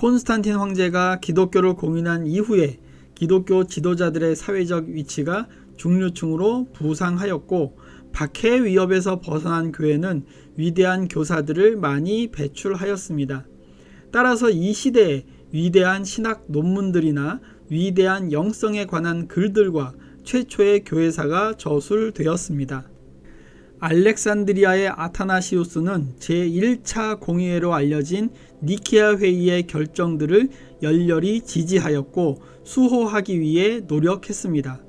콘스탄틴 황제가 기독교를 공인한 이후에 기독교 지도자들의 사회적 위치가 중류층으로 부상하였고, 박해의 위협에서 벗어난 교회는 위대한 교사들을 많이 배출하였습니다. 따라서 이 시대에 위대한 신학 논문들이나 위대한 영성에 관한 글들과 최초의 교회사가 저술되었습니다. 알렉산드리아의 아타나시우스는 제1차 공의회로 알려진 니케아 회의의 결정들을 열렬히 지지하였고 수호하기 위해 노력했습니다.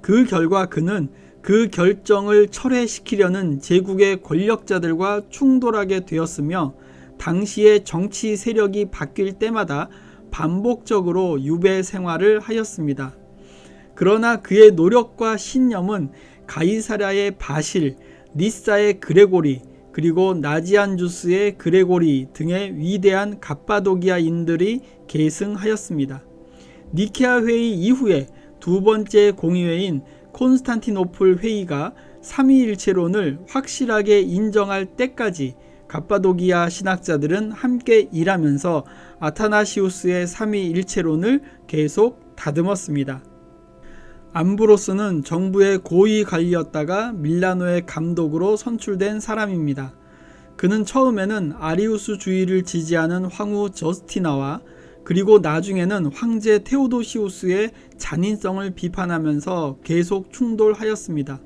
그 결과 그는 그 결정을 철회시키려는 제국의 권력자들과 충돌하게 되었으며, 당시의 정치 세력이 바뀔 때마다 반복적으로 유배 생활을 하였습니다. 그러나 그의 노력과 신념은 가이사랴의 바실, 니사의 그레고리, 그리고 나지안주스의 그레고리 등의 위대한 갑바도기아인들이 계승하였습니다. 니케아 회의 이후에 두 번째 공의회인 콘스탄티노플 회의가 삼위일체론을 확실하게 인정할 때까지 갑바도기아 신학자들은 함께 일하면서 아타나시우스의 삼위일체론을 계속 다듬었습니다. 암브로스는 정부의 고위 관리였다가 밀라노의 감독으로 선출된 사람입니다. 그는 처음에는 아리우스주의를 지지하는 황후 저스티나와 그리고 나중에는 황제 테오도시우스의 잔인성을 비판하면서 계속 충돌하였습니다.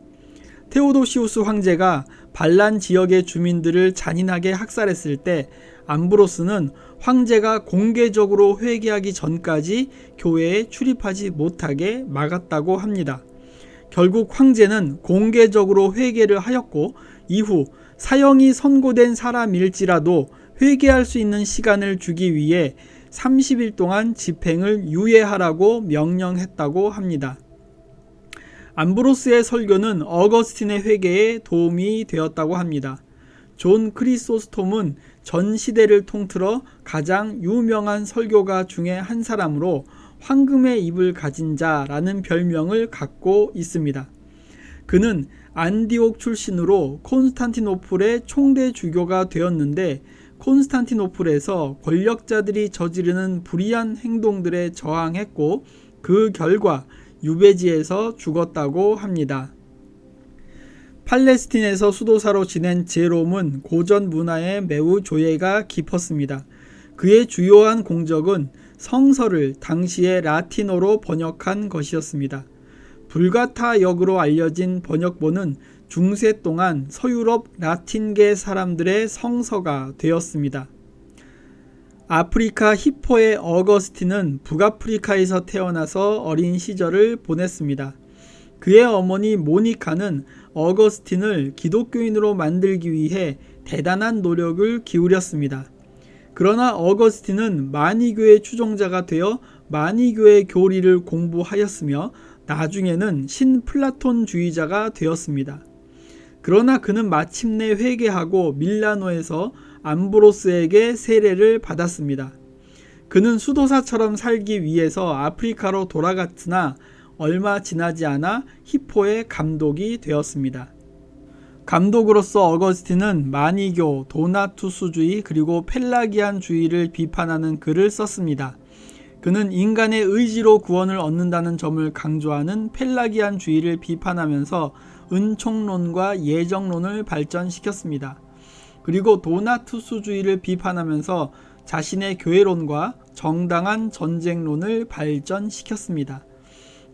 테오도시우스 황제가 반란 지역의 주민들을 잔인하게 학살했을 때 암브로스는 황제가 공개적으로 회개하기 전까지 교회에 출입하지 못하게 막았다고 합니다. 결국 황제는 공개적으로 회개를 하였고, 이후 사형이 선고된 사람일지라도 회개할 수 있는 시간을 주기 위해 30일 동안 집행을 유예하라고 명령했다고 합니다. 암브로스의 설교는 어거스틴의 회개에 도움이 되었다고 합니다. 존 크리소스톰은 전 시대를 통틀어 가장 유명한 설교가 중에 한 사람으로 황금의 입을 가진 자라는 별명을 갖고 있습니다. 그는 안디옥 출신으로 콘스탄티노플의 총대 주교가 되었는데, 콘스탄티노플에서 권력자들이 저지르는 불의한 행동들에 저항했고 그 결과 유배지에서 죽었다고 합니다. 팔레스틴에서 수도사로 지낸 제롬은 고전 문화에 매우 조예가 깊었습니다. 그의 주요한 공적은 성서를 당시의 라틴어로 번역한 것이었습니다. 불가타 역으로 알려진 번역본은 중세 동안 서유럽 라틴계 사람들의 성서가 되었습니다. 아프리카 히포의 어거스틴은 북아프리카에서 태어나서 어린 시절을 보냈습니다. 그의 어머니 모니카는 어거스틴을 기독교인으로 만들기 위해 대단한 노력을 기울였습니다. 그러나 어거스틴은 마니교의 추종자가 되어 마니교의 교리를 공부하였으며 나중에는 신플라톤주의자가 되었습니다. 그러나 그는 마침내 회개하고 밀라노에서 암브로스에게 세례를 받았습니다. 그는 수도사처럼 살기 위해서 아프리카로 돌아갔으나 얼마 지나지 않아 히포의 감독이 되었습니다. 감독으로서 어거스틴은 마니교, 도나투스주의 그리고 펠라기안주의를 비판하는 글을 썼습니다. 그는 인간의 의지로 구원을 얻는다는 점을 강조하는 펠라기안주의를 비판하면서 은총론과 예정론을 발전시켰습니다. 그리고 도나투스주의를 비판하면서 자신의 교회론과 정당한 전쟁론을 발전시켰습니다.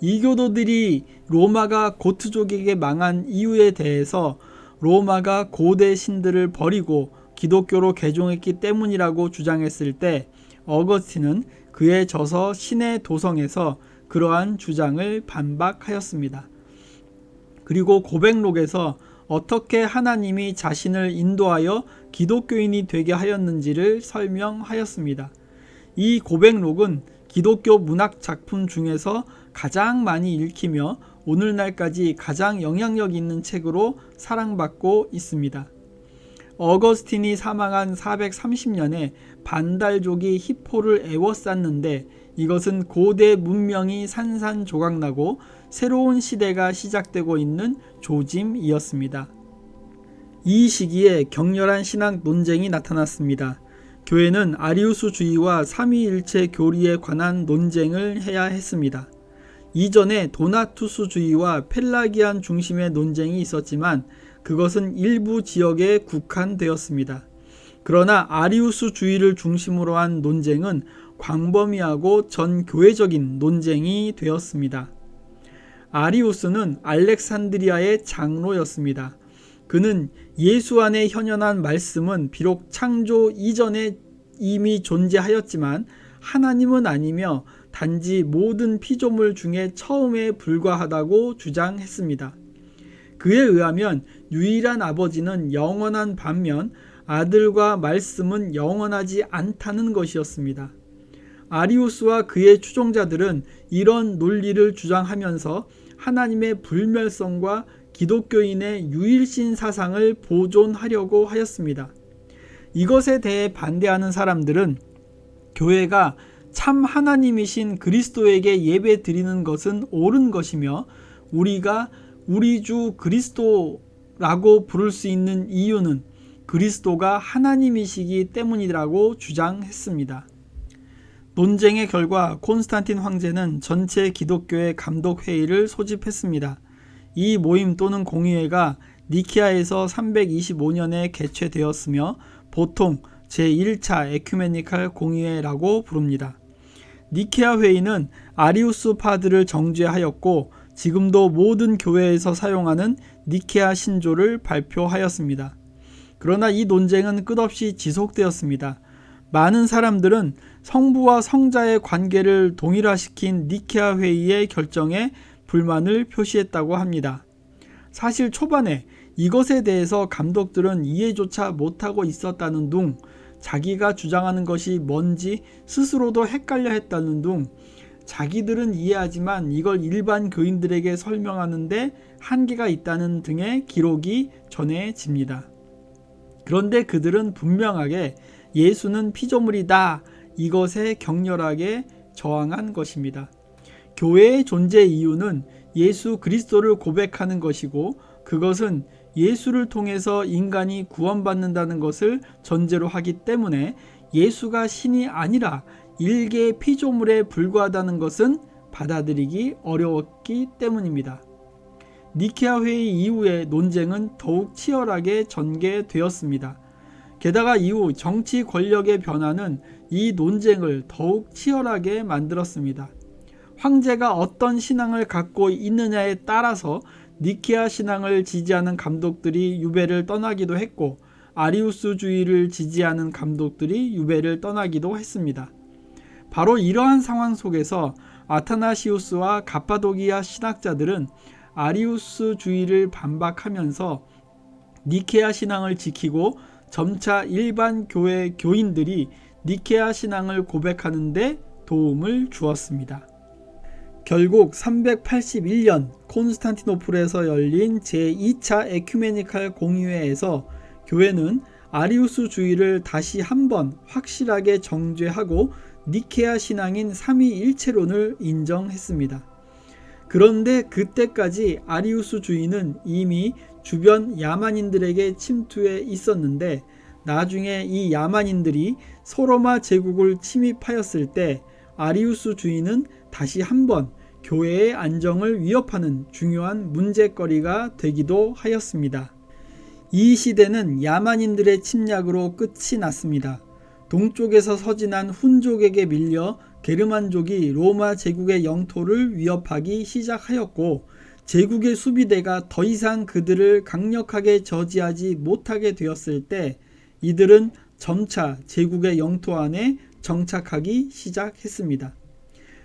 이교도들이 로마가 고트족에게 망한 이유에 대해서 로마가 고대 신들을 버리고 기독교로 개종했기 때문이라고 주장했을 때 어거스틴은 그의 저서 신의 도성에서 그러한 주장을 반박하였습니다. 그리고 고백록에서 어떻게 하나님이 자신을 인도하여 기독교인이 되게 하였는지를 설명하였습니다. 이 고백록은 기독교 문학 작품 중에서 가장 많이 읽히며 오늘날까지 가장 영향력 있는 책으로 사랑받고 있습니다. 어거스틴이 사망한 430년에 반달족이 히포를 애워쌌는데 이것은 고대 문명이 산산조각나고 새로운 시대가 시작되고 있는 조짐이었습니다. 이 시기에 격렬한 신학 논쟁이 나타났습니다. 교회는 아리우스주의와 삼위일체 교리에 관한 논쟁을 해야 했습니다. 이전에 도나투스주의와 펠라기안 중심의 논쟁이 있었지만 그것은 일부 지역에 국한되었습니다. 그러나 아리우스주의를 중심으로 한 논쟁은 광범위하고 전 교회적인 논쟁이 되었습니다. 아리우스는 알렉산드리아의 장로였습니다. 그는 예수 안에 현현한 말씀은 비록 창조 이전에 이미 존재하였지만 하나님은 아니며 단지 모든 피조물 중에 처음에 불과하다고 주장했습니다. 그에 의하면 유일한 아버지는 영원한 반면 아들과 말씀은 영원하지 않다는 것이었습니다. 아리우스와 그의 추종자들은 이런 논리를 주장하면서 하나님의 불멸성과 기독교인의 유일신 사상을 보존하려고 하였습니다. 이것에 대해 반대하는 사람들은 교회가 참 하나님이신 그리스도에게 예배 드리는 것은 옳은 것이며 우리가 우리 주 그리스도라고 부를 수 있는 이유는 그리스도가 하나님이시기 때문이라고 주장했습니다. 논쟁의 결과 콘스탄틴 황제는 전체 기독교회 감독회의를 소집했습니다. 이 모임 또는 공의회가 니케아에서 325년에 개최되었으며 보통 제1차 에큐메니칼 공의회라고 부릅니다. 니케아 회의는 아리우스파들을 정죄하였고 지금도 모든 교회에서 사용하는 니케아 신조를 발표하였습니다. 그러나 이 논쟁은 끝없이 지속되었습니다. 많은 사람들은 성부와 성자의 관계를 동일화시킨 니케아 회의의 결정에 불만을 표시했다고 합니다. 사실 초반에 이것에 대해서 감독들은 이해조차 못하고 있었다는 둥, 자기가 주장하는 것이 뭔지 스스로도 헷갈려 했다는 둥, 자기들은 이해하지만 이걸 일반 교인들에게 설명하는데 한계가 있다는 등의 기록이 전해집니다. 그런데 그들은 분명하게 예수는 피조물이다, 이것에 격렬하게 저항한 것입니다. 교회의 존재 이유는 예수 그리스도를 고백하는 것이고 그것은 예수를 통해서 인간이 구원받는다는 것을 전제로 하기 때문에 예수가 신이 아니라 일개의 피조물에 불과하다는 것은 받아들이기 어려웠기 때문입니다. 니케아 회의 이후의 논쟁은 더욱 치열하게 전개되었습니다. 게다가 이후 정치 권력의 변화는 이 논쟁을 더욱 치열하게 만들었습니다. 황제가 어떤 신앙을 갖고 있느냐에 따라서 니케아 신앙을 지지하는 감독들이 유배를 떠나기도 했고 아리우스주의를 지지하는 감독들이 유배를 떠나기도 했습니다. 바로 이러한 상황 속에서 아타나시우스와 가파도기아 신학자들은 아리우스주의를 반박하면서 니케아 신앙을 지키고 점차 일반 교회 교인들이 니케아 신앙을 고백하는 데 도움을 주었습니다. 결국 381년 콘스탄티노플에서 열린 제2차 에큐메니칼 공의회에서 교회는 아리우스주의를 다시 한번 확실하게 정죄하고 니케아 신앙인 삼위일체론을 인정했습니다. 그런데 그때까지 아리우스주의는 이미 주변 야만인들에게 침투해 있었는데 나중에 이 야만인들이 소로마 제국을 침입하였을 때 아리우스주의는 다시 한번 교회의 안정을 위협하는 중요한 문제거리가 되기도 하였습니다. 이 시대는 야만인들의 침략으로 끝이 났습니다. 동쪽에서 서진한 훈족에게 밀려 게르만족이 로마 제국의 영토를 위협하기 시작하였고 제국의 수비대가 더 이상 그들을 강력하게 저지하지 못하게 되었을 때 이들은 점차 제국의 영토 안에 정착하기 시작했습니다.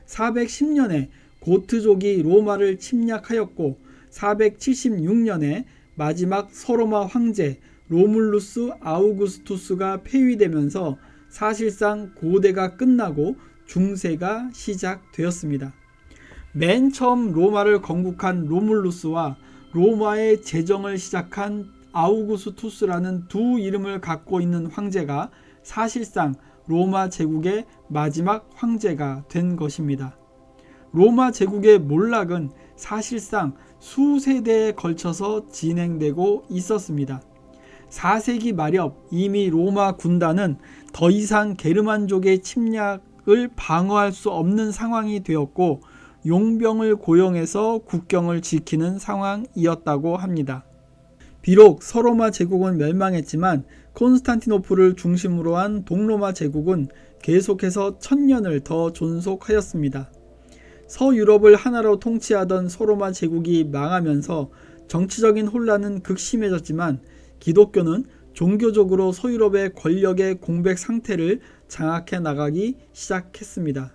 410년에 고트족이 로마를 침략하였고 476년에 마지막 서로마 황제 로물루스 아우구스투스가 폐위되면서 사실상 고대가 끝나고 중세가 시작되었습니다. 맨 처음 로마를 건국한 로물루스와 로마의 제정을 시작한 아우구스투스라는 두 이름을 갖고 있는 황제가 사실상 로마 제국의 마지막 황제가 된 것입니다. 로마 제국의 몰락은 사실상 수세대에 걸쳐서 진행되고 있었습니다. 4세기 말엽 이미 로마 군단은 더 이상 게르만족의 침략을 방어할 수 없는 상황이 되었고 용병을 고용해서 국경을 지키는 상황이었다고 합니다. 비록 서로마 제국은 멸망했지만 콘스탄티노플을 중심으로 한 동로마 제국은 계속해서 1000년을 더 존속하였습니다. 서유럽을 하나로 통치하던 서로마 제국이 망하면서 정치적인 혼란은 극심해졌지만 기독교는 종교적으로 서유럽의 권력의 공백 상태를 장악해 나가기 시작했습니다.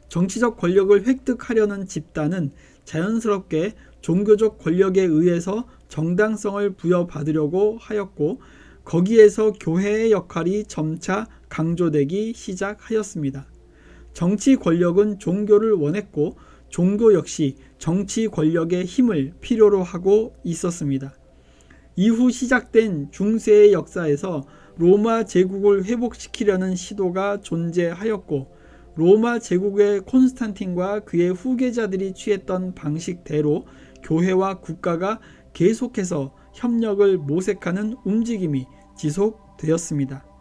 정치적 권력을 획득하려는 집단은 자연스럽게 종교적 권력에 의해서 정당성을 부여받으려고 하였고 거기에서 교회의 역할이 점차 강조되기 시작하였습니다. 정치 권력은 종교를 원했고 종교 역시 정치 권력의 힘을 필요로 하고 있었습니다. 이후 시작된 중세의 역사에서 로마 제국을 회복시키려는 시도가 존재하였고 로마 제국의 콘스탄틴과 그의 후계자들이 취했던 방식대로 교회와 국가가 계속해서 협력을 모색하는 움직임이 지속되었습니다.